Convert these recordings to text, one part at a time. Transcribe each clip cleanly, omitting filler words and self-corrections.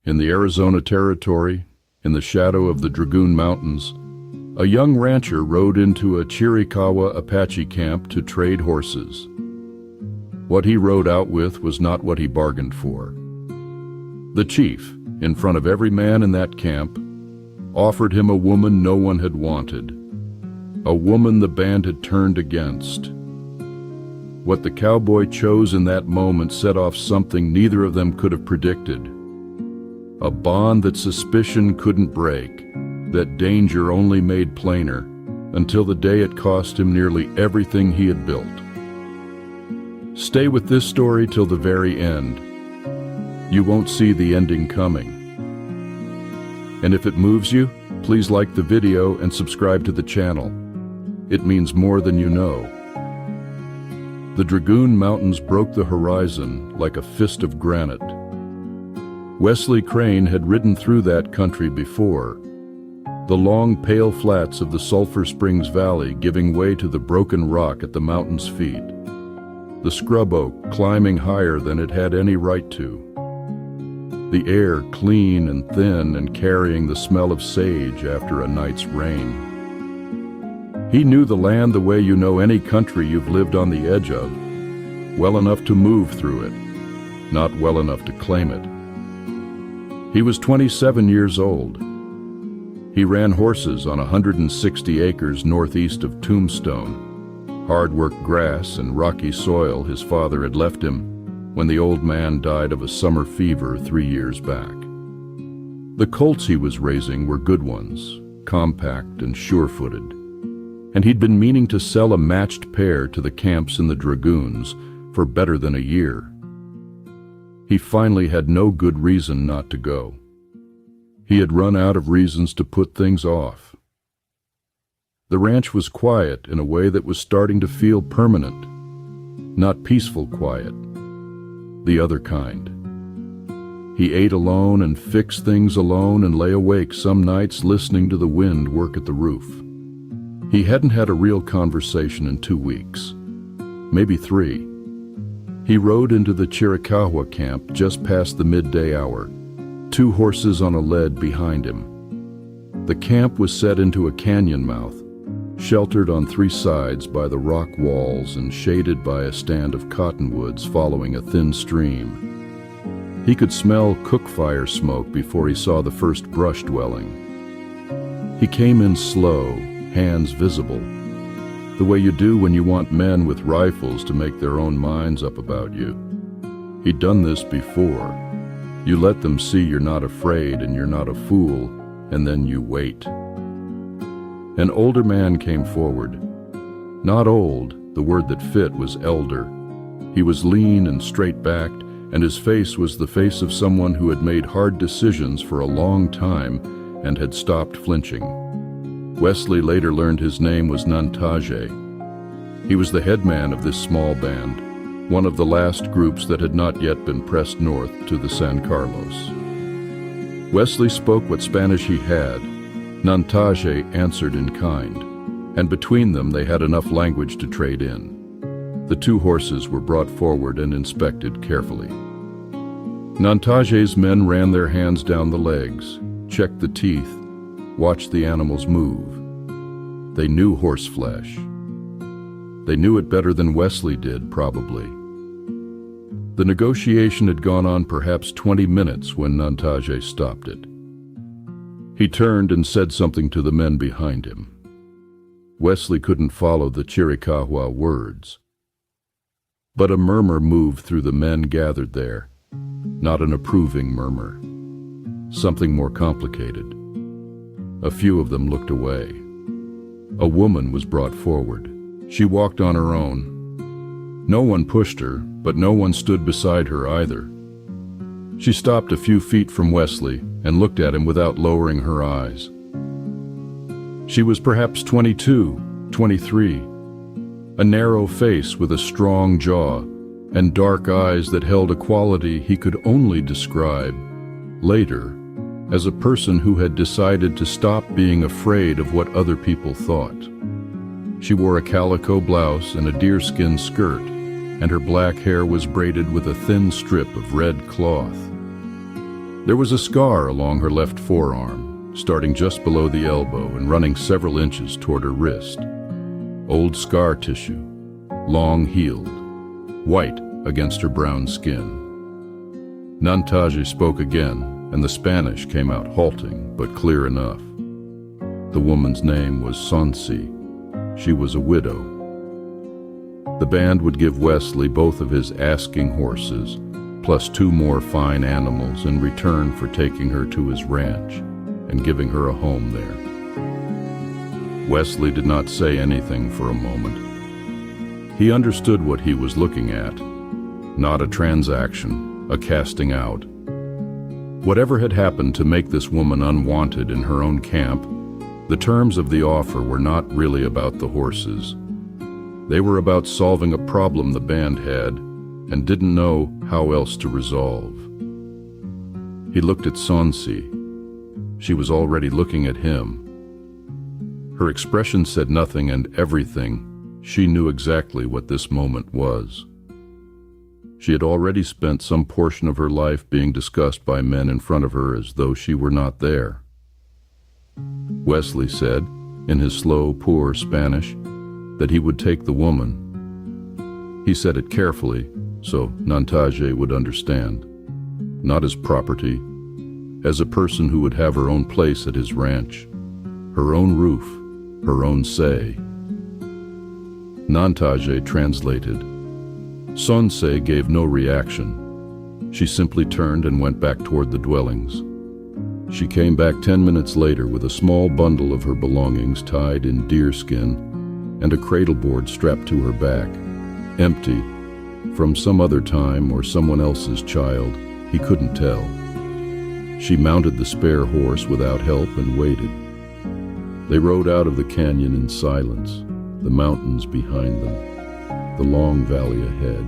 In the Arizona Territory, in the shadow of the Dragoon Mountains, a young rancher rode into a Chiricahua Apache camp to trade horses. What he rode out with was not what he bargained for. The chief, in front of every man in that camp, offered him a woman no one had wanted, a woman the band had turned against. What the cowboy chose in that moment set off something neither of them could have predicted. A bond that suspicion couldn't break, that danger only made plainer, until the day it cost him nearly everything he had built. Stay with this story till the very end. You won't see the ending coming. And if it moves you, please like the video and subscribe to the channel. It means more than you know. The Dragoon Mountains broke the horizon like a fist of granite. Wesley Crane had ridden through that country before, the long pale flats of the Sulphur Springs Valley giving way to the broken rock at the mountain's feet, the scrub oak climbing higher than it had any right to, the air clean and thin and carrying the smell of sage after a night's rain. He knew the land the way you know any country you've lived on the edge of, well enough to move through it, not well enough to claim it. He was 27 years old. He ran horses on 160 acres northeast of Tombstone, hard-worked grass and rocky soil his father had left him when the old man died of a summer fever 3 years back. The colts he was raising were good ones, compact and sure-footed, and he'd been meaning to sell a matched pair to the camps in the Dragoons for better than a year. He finally had no good reason not to go. He had run out of reasons to put things off. The ranch was quiet in a way that was starting to feel permanent, not peaceful quiet, the other kind. He ate alone and fixed things alone and lay awake some nights listening to the wind work at the roof. He hadn't had a real conversation in 2 weeks, maybe 3. He rode into the Chiricahua camp just past the midday hour, 2 horses on a lead behind him. The camp was set into a canyon mouth, sheltered on 3 sides by the rock walls and shaded by a stand of cottonwoods following a thin stream. He could smell cook fire smoke before he saw the first brush dwelling. He came in slow, hands visible, the way you do when you want men with rifles to make their own minds up about you. He'd done this before. You let them see you're not afraid and you're not a fool, and then you wait. An older man came forward. Not old, the word that fit was elder. He was lean and straight-backed, and his face was the face of someone who had made hard decisions for a long time and had stopped flinching. Wesley later learned his name was Nantaje. He was the headman of this small band, one of the last groups that had not yet been pressed north to the San Carlos. Wesley spoke what Spanish he had. Nantaje answered in kind, and between them they had enough language to trade in. The 2 horses were brought forward and inspected carefully. Nantaje's men ran their hands down the legs, checked the teeth, watched the animals move. They knew horse flesh. They knew it better than Wesley did, probably. The negotiation had gone on perhaps 20 minutes when Nantaje stopped it. He turned and said something to the men behind him. Wesley couldn't follow the Chiricahua words. But a murmur moved through the men gathered there, not an approving murmur. Something more complicated. A few of them looked away. A woman was brought forward. She walked on her own. No one pushed her, but no one stood beside her either. She stopped a few feet from Wesley and looked at him without lowering her eyes. She was perhaps 22, 23. A narrow face with a strong jaw and dark eyes that held a quality he could only describe, later, as a person who had decided to stop being afraid of what other people thought. She wore a calico blouse and a deerskin skirt, and her black hair was braided with a thin strip of red cloth. There was a scar along her left forearm, starting just below the elbow and running several inches toward her wrist. Old scar tissue, long healed, white against her brown skin. Nantaje spoke again, and the Spanish came out halting, but clear enough. The woman's name was Sonsi. She was a widow. The band would give Wesley both of his asking horses, plus 2 more fine animals in return for taking her to his ranch and giving her a home there. Wesley did not say anything for a moment. He understood what he was looking at. Not a transaction, a casting out. Whatever had happened to make this woman unwanted in her own camp, the terms of the offer were not really about the horses. They were about solving a problem the band had and didn't know how else to resolve. He looked at Sonsi. She was already looking at him. Her expression said nothing and everything. She knew exactly what this moment was. She had already spent some portion of her life being discussed by men in front of her as though she were not there. Wesley said, in his slow, poor Spanish, that he would take the woman. He said it carefully, so Nantaje would understand. Not as property, as a person who would have her own place at his ranch, her own roof, her own say. Nantaje translated. Sonse gave no reaction. She simply turned and went back toward the dwellings. She came back 10 minutes later with a small bundle of her belongings tied in deerskin and a cradleboard strapped to her back, empty, from some other time or someone else's child, he couldn't tell. She mounted the spare horse without help and waited. They rode out of the canyon in silence, the mountains behind them, the long valley ahead.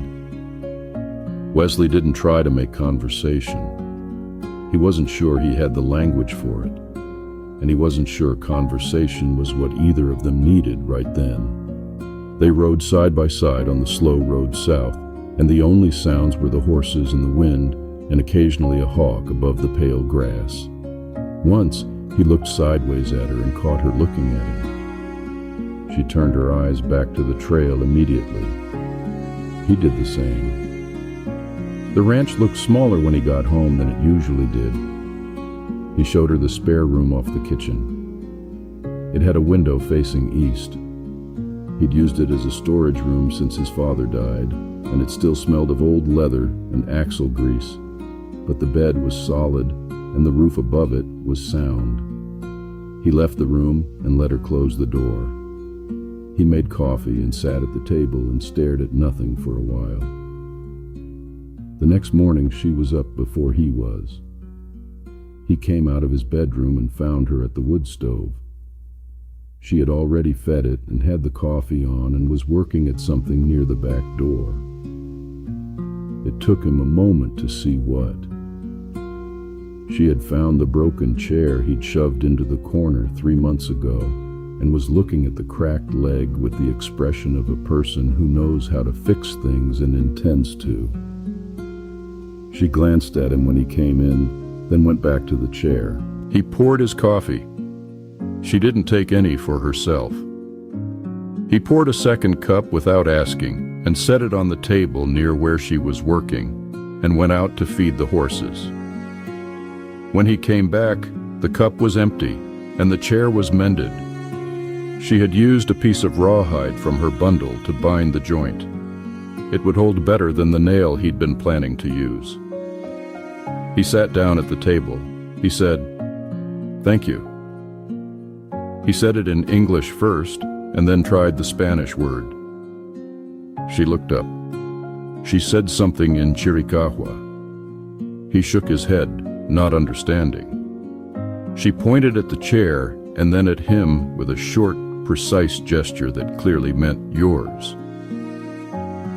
Wesley didn't try to make conversation. He wasn't sure he had the language for it, and he wasn't sure conversation was what either of them needed right then. They rode side by side on the slow road south, and the only sounds were the horses and the wind, and occasionally a hawk above the pale grass. Once, he looked sideways at her and caught her looking at him. She turned her eyes back to the trail immediately. He did the same. The ranch looked smaller when he got home than it usually did. He showed her the spare room off the kitchen. It had a window facing east. He'd used it as a storage room since his father died, and it still smelled of old leather and axle grease. But the bed was solid, and the roof above it was sound. He left the room and let her close the door. He made coffee and sat at the table and stared at nothing for a while. The next morning she was up before he was. He came out of his bedroom and found her at the wood stove. She had already fed it and had the coffee on and was working at something near the back door. It took him a moment to see what. She had found the broken chair he'd shoved into the corner 3 months ago and was looking at the cracked leg with the expression of a person who knows how to fix things and intends to. She glanced at him when he came in, then went back to the chair. He poured his coffee. She didn't take any for herself. He poured a second cup without asking and set it on the table near where she was working and went out to feed the horses. When he came back, the cup was empty and the chair was mended. She had used a piece of rawhide from her bundle to bind the joint. It would hold better than the nail he'd been planning to use. He sat down at the table. He said, "Thank you." He said it in English first, and then tried the Spanish word. She looked up. She said something in Chiricahua. He shook his head, not understanding. She pointed at the chair and then at him with a short, precise gesture that clearly meant yours.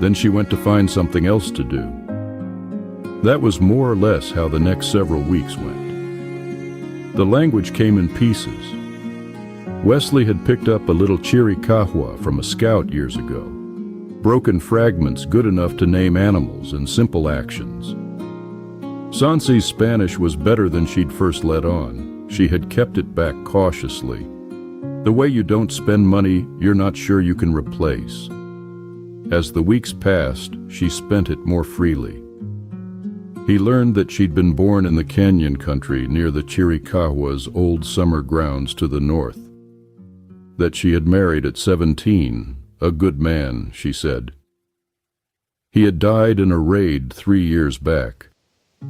Then she went to find something else to do. That was more or less how the next several weeks went. The language came in pieces. Wesley had picked up a little Chiricahua from a scout years ago. Broken fragments good enough to name animals and simple actions. Sansi's Spanish was better than she'd first let on. She had kept it back cautiously. The way you don't spend money you're not sure you can replace. As the weeks passed, she spent it more freely. He learned that she'd been born in the canyon country near the Chiricahua's old summer grounds to the north. That she had married at 17, a good man, she said. He had died in a raid 3 years back.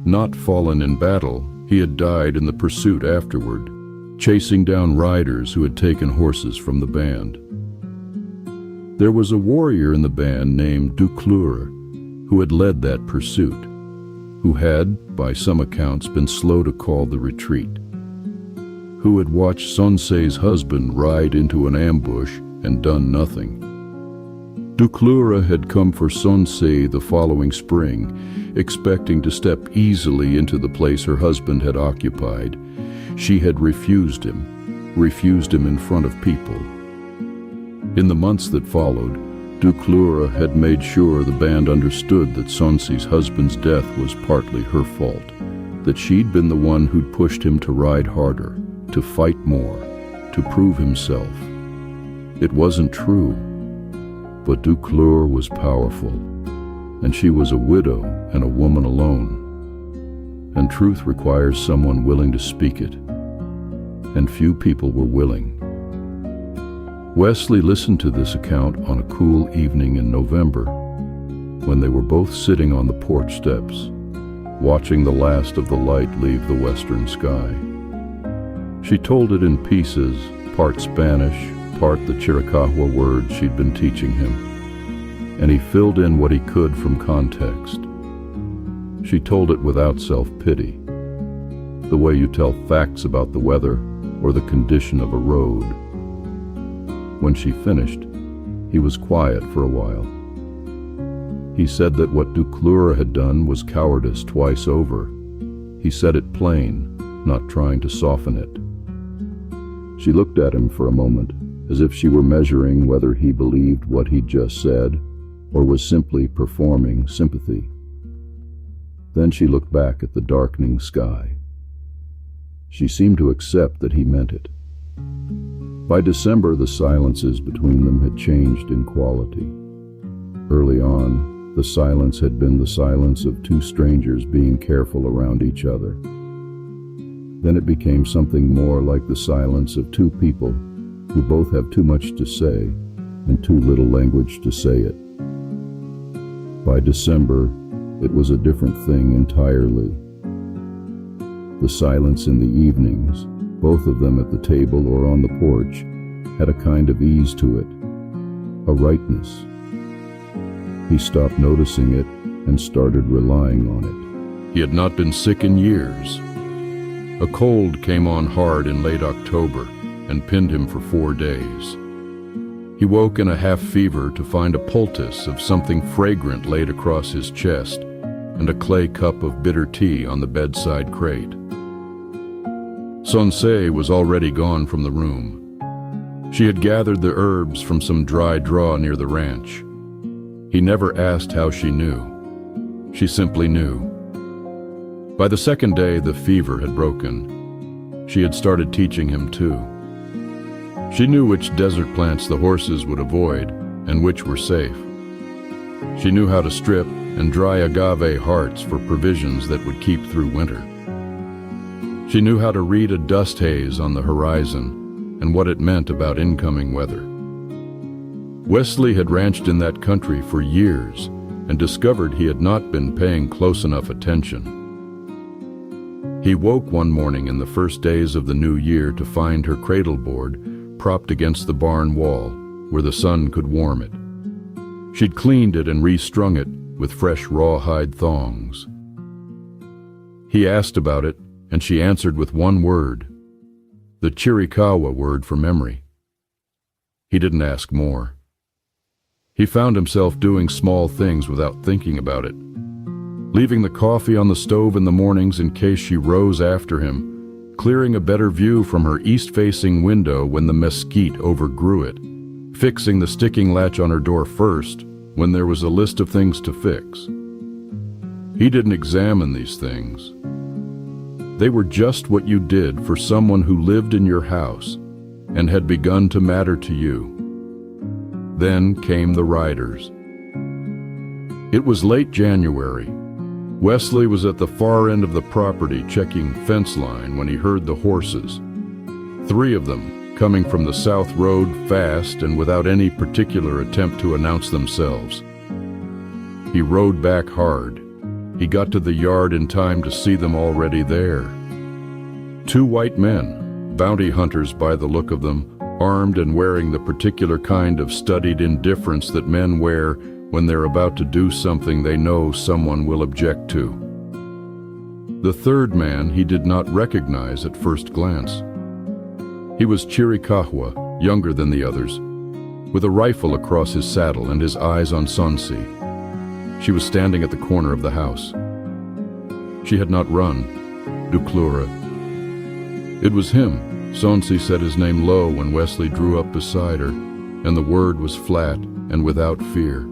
Not fallen in battle, he had died in the pursuit afterward, chasing down riders who had taken horses from the band. There was a warrior in the band named Duclure who had led that pursuit, who had, by some accounts, been slow to call the retreat, who had watched Sonsei's husband ride into an ambush and done nothing. Duclure had come for Sonsei the following spring, expecting to step easily into the place her husband had occupied. She had refused him in front of people. In the months that followed, Duclure had made sure the band understood that Sonsei's husband's death was partly her fault, that she'd been the one who'd pushed him to ride harder, to fight more, to prove himself. It wasn't true, but Duclure was powerful, and she was a widow and a woman alone. And truth requires someone willing to speak it, and few people were willing. Wesley listened to this account on a cool evening in November, when they were both sitting on the porch steps, watching the last of the light leave the western sky. She told it in pieces, part Spanish, part the Chiricahua words she'd been teaching him, and he filled in what he could from context. She told it without self-pity, the way you tell facts about the weather or the condition of a road. When she finished, he was quiet for a while. He said that what Duclure had done was cowardice twice over. He said it plain, not trying to soften it. She looked at him for a moment, as if she were measuring whether he believed what he'd just said, or was simply performing sympathy. Then she looked back at the darkening sky. She seemed to accept that he meant it. By December, the silences between them had changed in quality. Early on, the silence had been the silence of two strangers being careful around each other. Then it became something more like the silence of two people who both have too much to say and too little language to say it. By December, it was a different thing entirely. The silence in the evenings, both of them at the table or on the porch, had a kind of ease to it, a rightness. He stopped noticing it and started relying on it. He had not been sick in years. A cold came on hard in late October and pinned him for 4 days. He woke in a half fever to find a poultice of something fragrant laid across his chest and a clay cup of bitter tea on the bedside crate. Sonsei was already gone from the room. She had gathered the herbs from some dry draw near the ranch. He never asked how she knew. She simply knew. By the second day, the fever had broken. She had started teaching him too. She knew which desert plants the horses would avoid and which were safe. She knew how to strip and dry agave hearts for provisions that would keep through winter. She knew how to read a dust haze on the horizon and what it meant about incoming weather. Wesley had ranched in that country for years and discovered he had not been paying close enough attention. He woke one morning in the first days of the new year to find her cradle board propped against the barn wall where the sun could warm it. She'd cleaned it and restrung it with fresh rawhide thongs. He asked about it, and she answered with one word, the Chiricahua word for memory. He didn't ask more. He found himself doing small things without thinking about it, leaving the coffee on the stove in the mornings in case she rose after him, clearing a better view from her east-facing window when the mesquite overgrew it, fixing the sticking latch on her door first when there was a list of things to fix. He didn't examine these things. They were just what you did for someone who lived in your house and had begun to matter to you. Then came the riders. It was late January. Wesley was at the far end of the property checking fence line when he heard the horses. 3 of them coming from the south road fast and without any particular attempt to announce themselves. He rode back hard. He got to the yard in time to see them already there. 2 white men, bounty hunters by the look of them, armed and wearing the particular kind of studied indifference that men wear when they're about to do something they know someone will object to. The 3rd man he did not recognize at first glance. He was Chiricahua, younger than the others, with a rifle across his saddle and his eyes on Sonsi. She was standing at the corner of the house. She had not run, Duclura. It was him. Sonsi said his name low when Wesley drew up beside her, and the word was flat and without fear,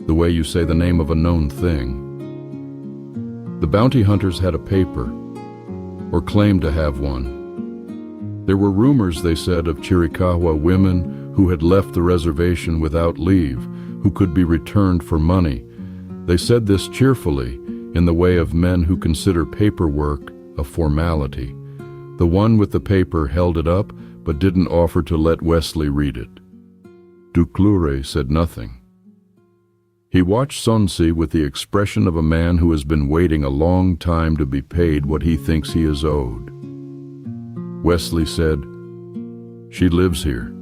the way you say the name of a known thing. The bounty hunters had a paper, or claimed to have one. There were rumors, they said, of Chiricahua women who had left the reservation without leave, who could be returned for money. They said this cheerfully, in the way of men who consider paperwork a formality. The one with the paper held it up, but didn't offer to let Wesley read it. Duclure said nothing. He watched Sonsi with the expression of a man who has been waiting a long time to be paid what he thinks he is owed. Wesley said, "She lives here.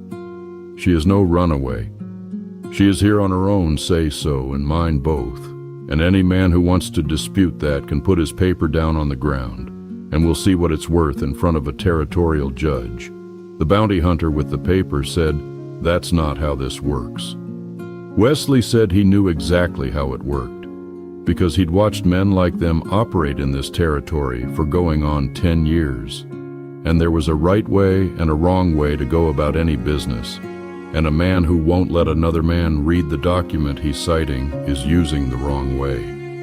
She is no runaway. She is here on her own say-so and mine both, and any man who wants to dispute that can put his paper down on the ground, and we'll see what it's worth in front of a territorial judge." The bounty hunter with the paper said, "That's not how this works." Wesley said he knew exactly how it worked, because he'd watched men like them operate in this territory for going on 10 years. And there was a right way and a wrong way to go about any business, and a man who won't let another man read the document he's citing is using the wrong way.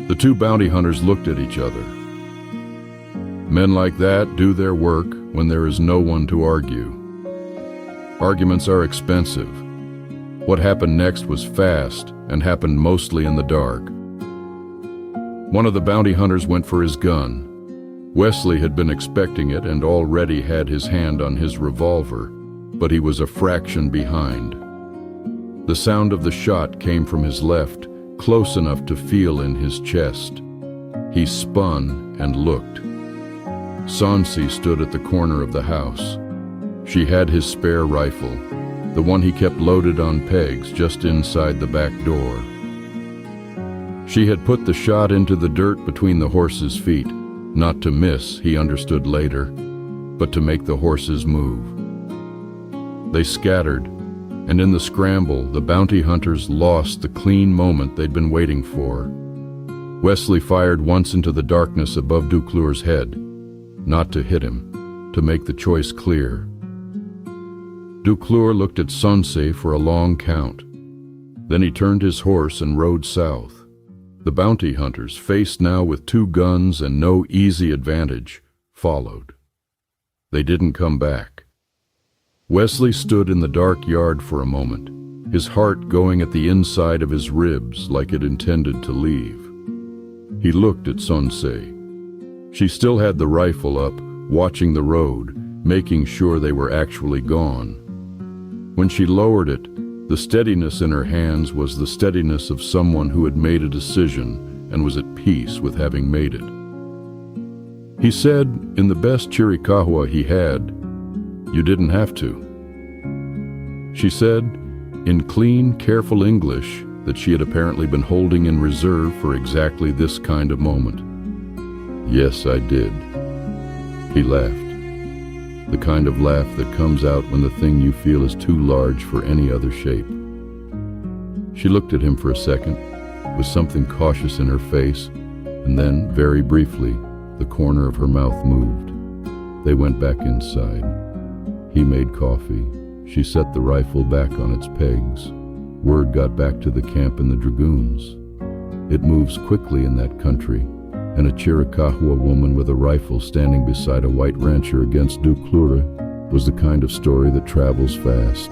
The 2 bounty hunters looked at each other. Men like that do their work when there is no one to argue. Arguments are expensive. What happened next was fast and happened mostly in the dark. One of the bounty hunters went for his gun. Wesley had been expecting it and already had his hand on his revolver, but he was a fraction behind. The sound of the shot came from his left, close enough to feel in his chest. He spun and looked. Sonsi stood at the corner of the house. She had his spare rifle, the one he kept loaded on pegs just inside the back door. She had put the shot into the dirt between the horses' feet, not to miss, he understood later, but to make the horses move. They scattered, and in the scramble, the bounty hunters lost the clean moment they'd been waiting for. Wesley fired once into the darkness above Duclure's head, not to hit him, to make the choice clear. Duclure looked at Sonsi for a long count. Then he turned his horse and rode south. The bounty hunters, faced now with 2 guns and no easy advantage, followed. They didn't come back. Wesley stood in the dark yard for a moment, his heart going at the inside of his ribs like it intended to leave. He looked at Sonsi. She still had the rifle up, watching the road, making sure they were actually gone. When she lowered it, the steadiness in her hands was the steadiness of someone who had made a decision and was at peace with having made it. He said, in the best Chiricahua he had, "You didn't have to." She said, in clean, careful English that she had apparently been holding in reserve for exactly this kind of moment, "Yes, I did." He laughed. The kind of laugh that comes out when the thing you feel is too large for any other shape. She looked at him for a second, with something cautious in her face, and then, very briefly, the corner of her mouth moved. They went back inside. He made coffee. She set the rifle back on its pegs. Word got back to the camp in the Dragoons. It moves quickly in that country. and a Chiricahua woman with a rifle standing beside a white rancher against Duclura was the kind of story that travels fast.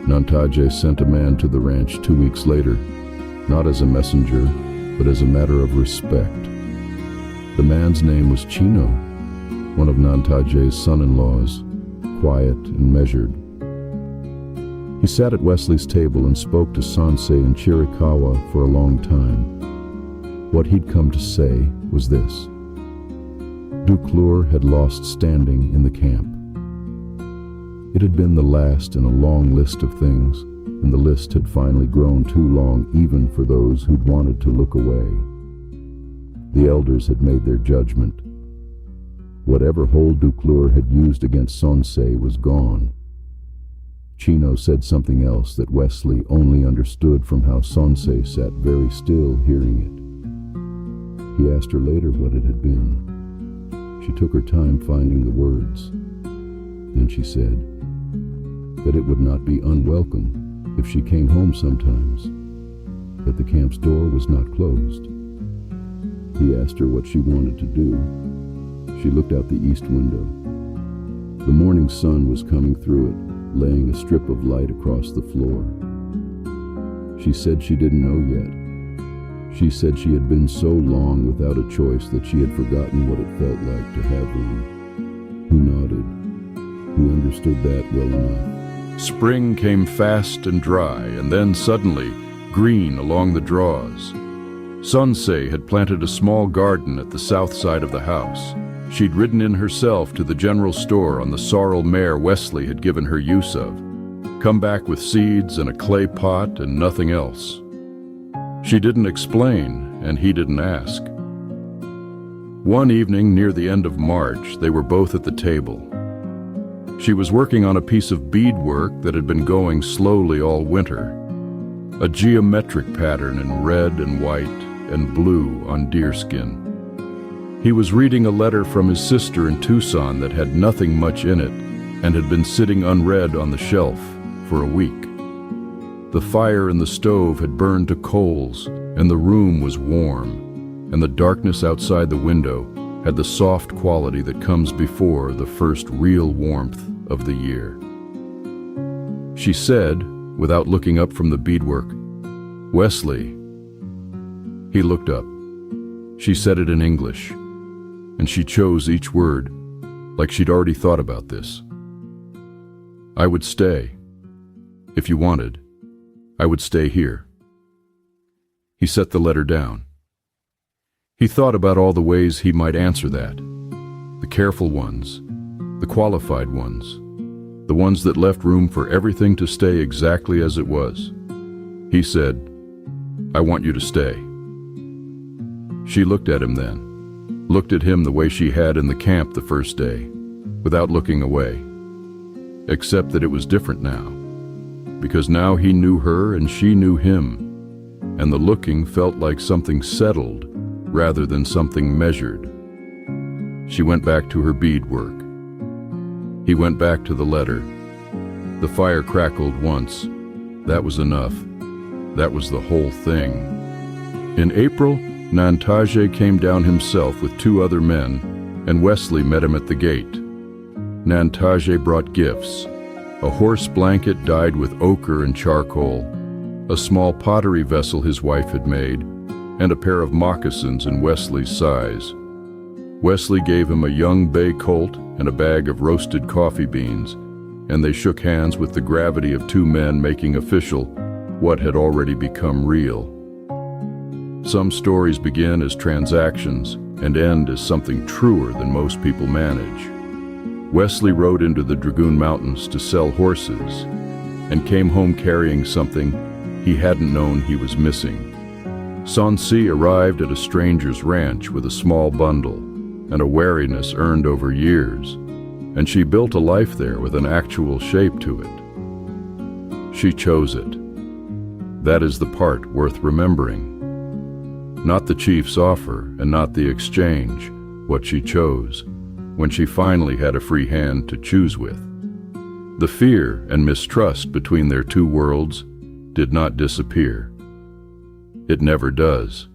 Nantaje sent a man to the ranch 2 weeks later, not as a messenger, but as a matter of respect. The man's name was Chino, one of Nantaje's son-in-laws, quiet and measured. He sat at Wesley's table and spoke to Sansei and Chiricahua for a long time. What he'd come to say was this: Duclure had lost standing in the camp. It had been the last in a long list of things, and the list had finally grown too long even for those who'd wanted to look away. The elders had made their judgment. Whatever hold Duclure had used against Sansei was gone. Chino said something else that Wesley only understood from how Sansei sat very still hearing it. He asked her later what it had been. She took her time finding the words. Then she said that it would not be unwelcome if she came home sometimes, that the camp's door was not closed. He asked her what she wanted to do. She looked out the east window. The morning sun was coming through it, laying a strip of light across the floor. She said she didn't know yet. She said she had been so long without a choice that she had forgotten what it felt like to have one. He nodded. He understood that well enough. Spring came fast and dry, and then suddenly green along the draws. Sansei had planted a small garden at the south side of the house. She'd ridden in herself to the general store on the sorrel mare Wesley had given her use of, come back with seeds and a clay pot and nothing else. She didn't explain, and he didn't ask. One evening near the end of March, they were both at the table. She was working on a piece of beadwork that had been going slowly all winter, a geometric pattern in red and white and blue on deerskin. He was reading a letter from his sister in Tucson that had nothing much in it and had been sitting unread on the shelf for a week. The fire in the stove had burned to coals, and the room was warm, and the darkness outside the window had the soft quality that comes before the first real warmth of the year. She said, without looking up from the beadwork, "Wesley." He looked up. She said it in English, and she chose each word like she'd already thought about this. "I would stay. If you wanted, I would stay here." He set the letter down. He thought about all the ways he might answer that. The careful ones, the qualified ones, the ones that left room for everything to stay exactly as it was. He said, "I want you to stay." She looked at him then, looked at him the way she had in the camp the first day, without looking away. Except that it was different now, because now he knew her and she knew him, and the looking felt like something settled rather than something measured. She went back to her beadwork. He went back to the letter. The fire crackled once. That was enough. That was the whole thing. In April, Nantaje came down himself with 2 other men, and Wesley met him at the gate. Nantaje brought gifts: a horse blanket dyed with ochre and charcoal, a small pottery vessel his wife had made, and a pair of moccasins in Wesley's size. Wesley gave him a young bay colt and a bag of roasted coffee beans, and they shook hands with the gravity of 2 men making official what had already become real. Some stories begin as transactions and end as something truer than most people manage. Wesley rode into the Dragoon Mountains to sell horses and came home carrying something he hadn't known he was missing. Sansei arrived at a stranger's ranch with a small bundle and a wariness earned over years, and she built a life there with an actual shape to it. She chose it. That is the part worth remembering. Not the chief's offer and not the exchange, what she chose, when she finally had a free hand to choose with. The fear and mistrust between their 2 worlds did not disappear. It never does.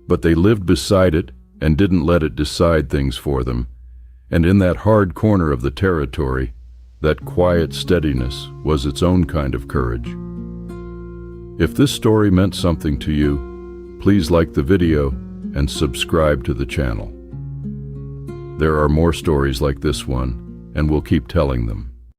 But they lived beside it and didn't let it decide things for them. And in that hard corner of the territory, that quiet steadiness was its own kind of courage. If this story meant something to you, please like the video and subscribe to the channel. There are more stories like this one, and we'll keep telling them.